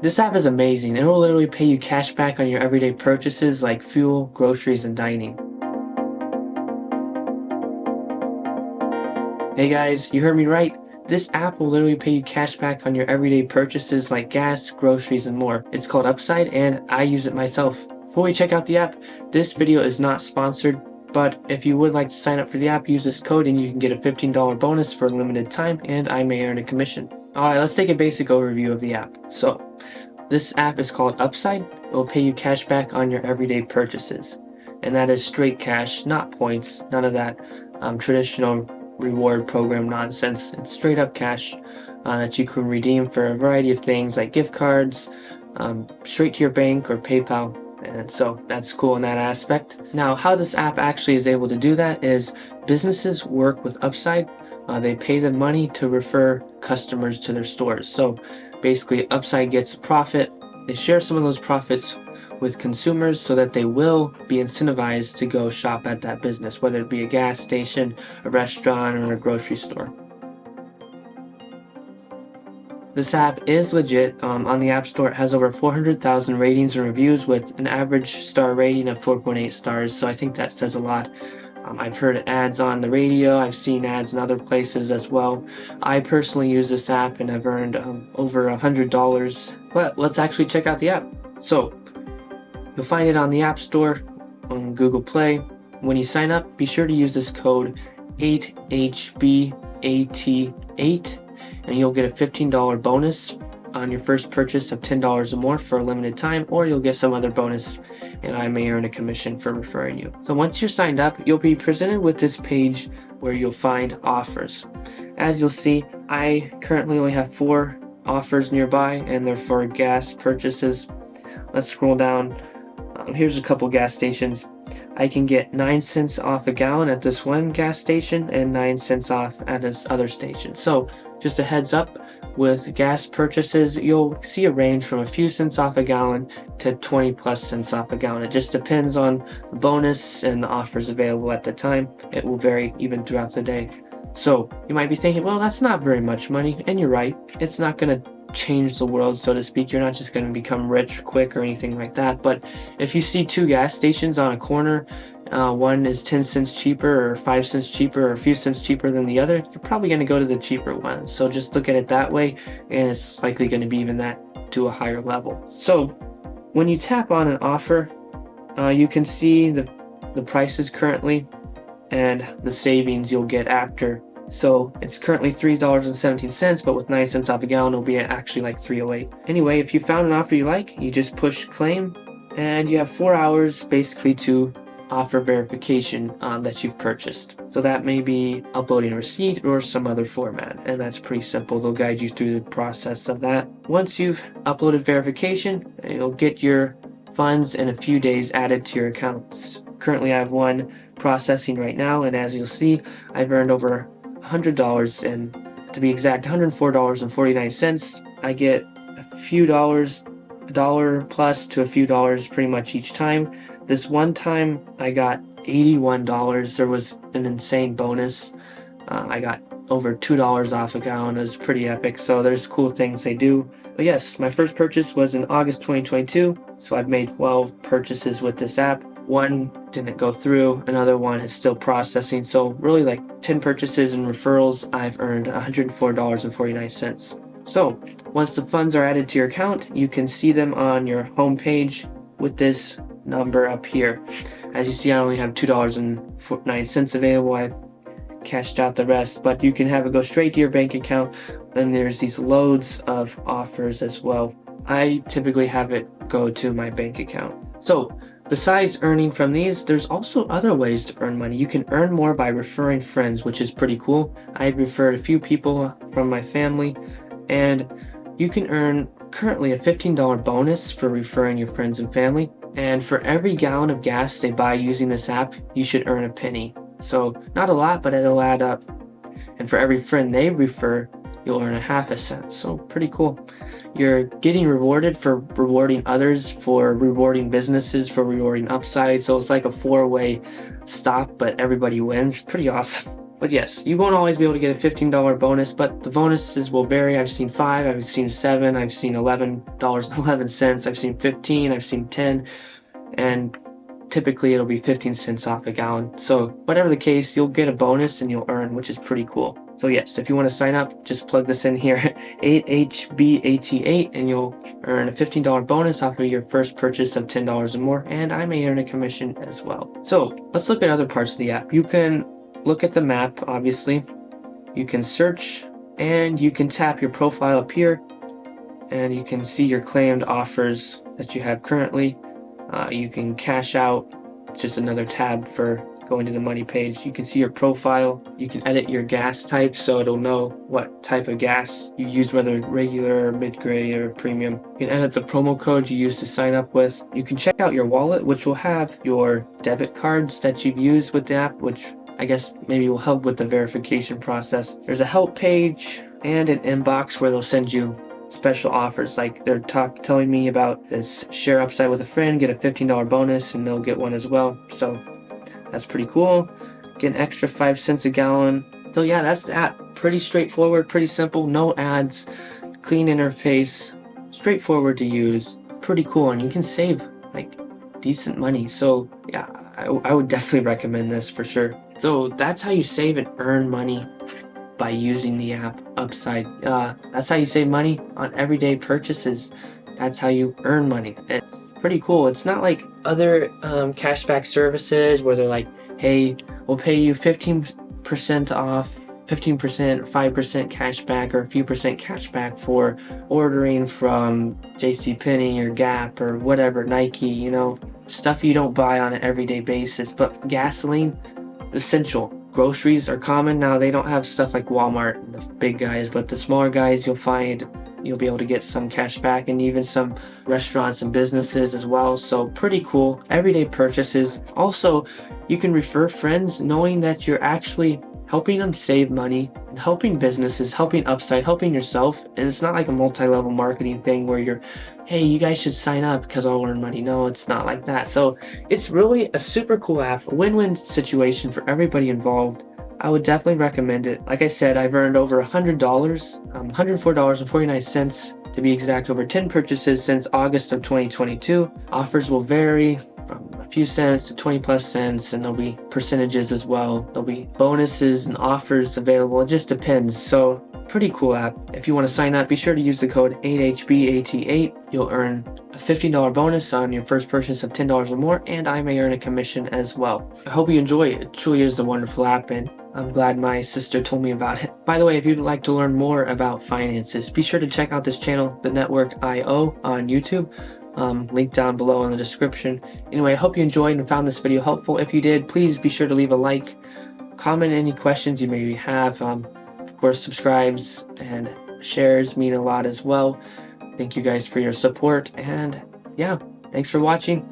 This app is amazing. It will literally pay you cash back on your everyday purchases like fuel, groceries, and dining. Hey guys, you heard me right. This app will literally pay you cash back on your everyday purchases like gas, groceries, and more. It's called Upside, and I use it myself. Before we check out the app, this video is not sponsored, but if you would like to sign up for the app, use this code and you can get a $15 bonus for a limited time, and I may earn a commission. Alright, let's take a basic overview of the app. So, this app is called Upside. It will pay you cash back on your everyday purchases. And that is straight cash, not points, none of that traditional reward program nonsense. It's straight up cash that you can redeem for a variety of things like gift cards, straight to your bank or PayPal. And so that's cool in that aspect. Now, how this app actually is able to do that is businesses work with Upside. They pay them money to refer customers to their stores. So basically, Upside gets a profit. They share some of those profits with consumers so that they will be incentivized to go shop at that business, whether it be a gas station, a restaurant, or a grocery store. This app is legit. On the App Store, it has over 400,000 ratings and reviews with an average star rating of 4.8 stars, so I think that says a lot. I've heard ads on the radio, I've seen ads in other places as well. I personally use this app and I've earned over $100. But let's actually check out the app. So, you'll find it on the App Store, on Google Play. When you sign up, be sure to use this code 8HBAT8 and you'll get a $15 bonus on your first purchase of $10 or more for a limited time, or you'll get some other bonus and I may earn a commission for referring you. So once you're signed up, you'll be presented with this page where you'll find offers. As you'll see, I currently only have 4 offers nearby and they're for gas purchases. Let's scroll down. Here's a couple gas stations. I can get 9 cents off a gallon at this one gas station and 9 cents off at this other station. So just a heads up, with gas purchases, you'll see a range from a few cents off a gallon to 20 plus cents off a gallon. It just depends on the bonus and the offers available at the time. It will vary even throughout the day. So you might be thinking, well, that's not very much money. And you're right. It's not going to change the world, so to speak. You're not just going to become rich quick or anything like that. But if you see 2 gas stations on a corner, one is 10 cents cheaper or 5 cents cheaper or a few cents cheaper than the other, you're probably going to go to the cheaper one. So just look at it that way, and it's likely going to be even that to a higher level. So when you tap on an offer, you can see the prices currently and the savings you'll get after. So it's currently $3.17, but with 9 cents off a gallon, it'll be actually like $3.08. Anyway, if you found an offer you like, you just push claim, and you have 4 hours basically to offer verification that you've purchased. So that may be uploading a receipt or some other format, and that's pretty simple. They'll guide you through the process of that. Once you've uploaded verification, you'll get your funds in a few days added to your accounts. Currently I have one processing right now, and as you'll see, I've earned over $100, and to be exact, $104.49. I get a few dollars, a dollar plus to a few dollars pretty much each time. This one time I got $81. There was an insane bonus. I got over $2 off a gallon. It was pretty epic. So there's cool things they do. But yes, my first purchase was in August 2022. So I've made 12 purchases with this app. One didn't go through. Another one is still processing. So really like 10 purchases and referrals, I've earned $104.49. So once the funds are added to your account, you can see them on your home page with this number up here. As you see, I only have $2.09 available. I've cashed out the rest, but you can have it go straight to your bank account. Then there's these loads of offers as well. I typically have it go to my bank account. So besides earning from these, there's also other ways to earn money. You can earn more by referring friends, which is pretty cool. I've referred a few people from my family, and you can earn currently a $15 bonus for referring your friends and family. And for every gallon of gas they buy using this app, you should earn a penny. So not a lot, but it'll add up. And for every friend they refer, you'll earn a half a cent. So pretty cool. You're getting rewarded for rewarding others, for rewarding businesses, for rewarding Upside. So it's like a 4-way stop, but everybody wins. Pretty awesome. But yes, you won't always be able to get a $15 bonus, but the bonuses will vary. I've seen 5, I've seen 7, I've seen $11.11, I've seen 15, I've seen 10, and typically it'll be 15 cents off a gallon. So whatever the case, you'll get a bonus and you'll earn, which is pretty cool. So yes, if you want to sign up, just plug this in here, 8HBAT8, and you'll earn a $15 bonus off of your first purchase of $10 or more, and I may earn a commission as well. So let's look at other parts of the app. You can look at the map, obviously. You can search, and you can tap your profile up here, and you can see your claimed offers that you have currently. You can cash out, just another tab for going to the money page. You can see your profile. You can edit your gas type, so it'll know what type of gas you use, whether regular or mid-grade or premium. You can edit the promo code you use to sign up with. You can check out your wallet, which will have your debit cards that you've used with the app, which I guess maybe will help with the verification process. There's a help page and an inbox where they'll send you special offers, like they're telling me about this share upside with a friend, get a $15 bonus, and they'll get one as well. So that's pretty cool. Get an extra 5 cents a gallon. So yeah, that's the app. Pretty straightforward, pretty simple, no ads, clean interface, straightforward to use, pretty cool, and you can save like decent money. So yeah, I would definitely recommend this for sure. So that's how you save and earn money by using the app Upside. That's how you save money on everyday purchases. That's how you earn money. It's pretty cool. It's not like other cashback services where they're like, hey, we'll pay you 15% off, 15%, 5% cashback, or a few percent cashback for ordering from JCPenney or Gap or whatever, Nike, you know, stuff you don't buy on an everyday basis. But gasoline, essential. Groceries are common. Now they don't have stuff like Walmart and the big guys, but the smaller guys you'll be able to get some cash back, and even some restaurants and businesses as well. So pretty cool. Everyday purchases. Also, you can refer friends knowing that you're actually helping them save money and helping businesses, helping Upside, helping yourself. And it's not like a multi-level marketing thing where you're, hey, you guys should sign up because I'll earn money. No, it's not like that. So it's really a super cool app, a win-win situation for everybody involved. I would definitely recommend it. Like I said, I've earned over $100, $104.49 to be exact, over 10 purchases since August of 2022. Offers will vary from a few cents to 20 plus cents, and there'll be percentages as well. There'll be bonuses and offers available. It just depends. So pretty cool app. If you want to sign up, be sure to use the code 8HBAT8. You'll earn a $15 bonus on your first purchase of $10 or more, and I may earn a commission as well. I hope you enjoy it. It truly is a wonderful app, and I'm glad my sister told me about it. By the way, if you'd like to learn more about finances, be sure to check out this channel, The Network IO, on YouTube. Link down below in the description. Anyway, I hope you enjoyed and found this video helpful. If you did, please be sure to leave a like, comment any questions you maybe have. Of course, subscribes and shares mean a lot as well. Thank you guys for your support, and yeah, thanks for watching.